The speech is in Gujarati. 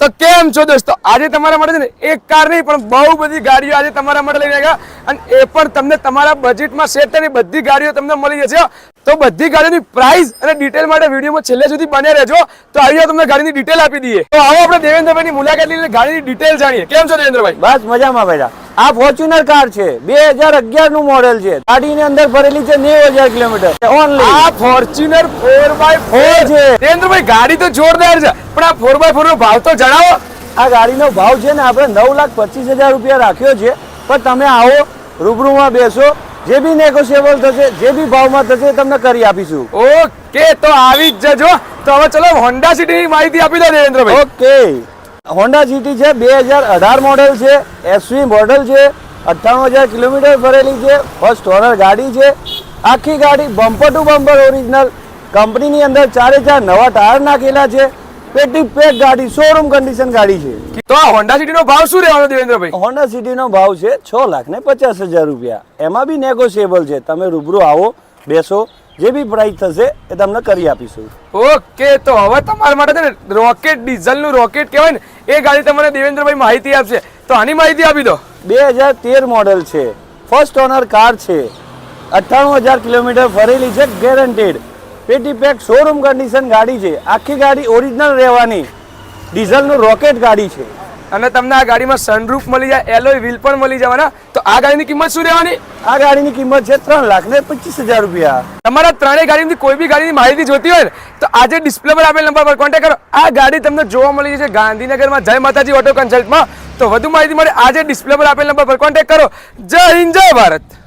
તો કેમ છો દોસ્તો, આજે તમારા માટે છે ને એક કાર નહીં પણ બહુ બધી ગાડીઓ આજે તમારા માટે લઈને આવ્યા અને એ પણ તમને તમારા બજેટમાં સેટ થઈને બધી ગાડીઓ તમને મળી જશે। તો બધી ગાડીઓની પ્રાઇસ અને ડિટેલ માટે વિડીયોમાં છેલ્લે સુધી બન્યા રહેજો। તો આવી જાઓ, તમને ગાડીની ડિટેલ આપી દઈએ। તો આવો આપણે દેવેન્દ્રભાઈની મુલાકાત લઈને ગાડીની ડિટેલ જાણીએ। કેમ છો દેવેન્દ્રભાઈ? બસ મજામાં બેટા। આ ફોર્ચ્યુનર કાર છે, 2011 નું મોડેલ છે। ગાડીની અંદર ભરેલી છે 90,000 કિલોમીટર ઓનલી। આ ફોર્ચ્યુનર 4x4 છે દેવેન્દ્રભાઈ, ગાડી તો જોરદાર છે પણ આ 4x4 નો ભાવ તો જણાવો। આ ગાડીનો ભાવ છે ને આપણે 9,25,000 રૂપિયા રાખ્યો છે, પણ તમે આવો રૂબરૂમાં બેસો, જે બી નેગોશિયેબલ થશે, જે બી ભાવમાં થશે તમને કરી આપીશું। ઓકે, તો આવી જ જજો। તો હવે ચલો હોન્ડા સિટી ની માહિતી આપી દો દેવેન્દ્રભાઈ। ઓકે, હોન્ડા સિટી છે, 2018 મોડેલ છે, એસવી મોડેલ છે, 98,000 કિલોમીટર ભરેલી છે, ફર્સ્ટ ઓનર ગાડી છે। આખી ગાડી બમ્પર ટુ બમ્પર ઓરિજિનલ, કંપનીની અંદર 4 નવા ટાયર નાખેલા છે, પેટી પેક ગાડી, શોરૂમ કન્ડિશન ગાડી છે। તો આ હોન્ડા સિટી નો ભાવ શું રહેવાનો દેવેન્દ્રભાઈ? હોન્ડા સિટી નો ભાવ છે 6,50,000 રૂપિયા। એમાં બી નેગોશિયેબલ છે, તમે રૂબરૂ આવો, બેસો, જે બી પ્રાઇસ થશે એ તમને કરી આપીશું। ઓકે, તો હવે તમારા માટે છે ને રોકેટ, ડીઝલ નું રોકેટ કહેવાય ને એ ગાડી તમને દેવેન્દ્રભાઈ માહિતી આપશે। તો આની માહિતી આપી દો। 2013 મોડેલ છે, ફર્સ્ટ ઓનર કાર છે, 98,000 કિલોમીટર ફરેલી છે, ગેરંટેડ, પેટી પેક શોરૂમ કન્ડિશન ગાડી છે। આખી ગાડી ઓરિજિનલ રહેવાની, ડીઝલ નું રોકેટ ગાડી છે અને તમને આ ગાડીમાં સનરૂફ મળી જાય, એલોય વ્હીલ પણ મળી જવાના। તો આ ગાડીની કિંમત શું રહેવાની? આ ગાડીની કિંમત છે 3,25,000 રૂપિયા। તમારા ત્રણેય ગાડીની કોઈ બી ગાડીની માહિતી જોતી હોય ને તો આજે ડિસ્પ્લે પર આપેલ નંબર પર કોન્ટેક્ટ કરો। આ ગાડી તમને જોવા મળી જશે ગાંધીનગરમાં જય માતાજી ઓટો કન્સલ્ટમાં। તો વધુ માહિતી માટે આજે ડિસ્પ્લે પર આપેલ નંબર પર કોન્ટેક્ટ કરો। જય હિન્દ, જય ભારત।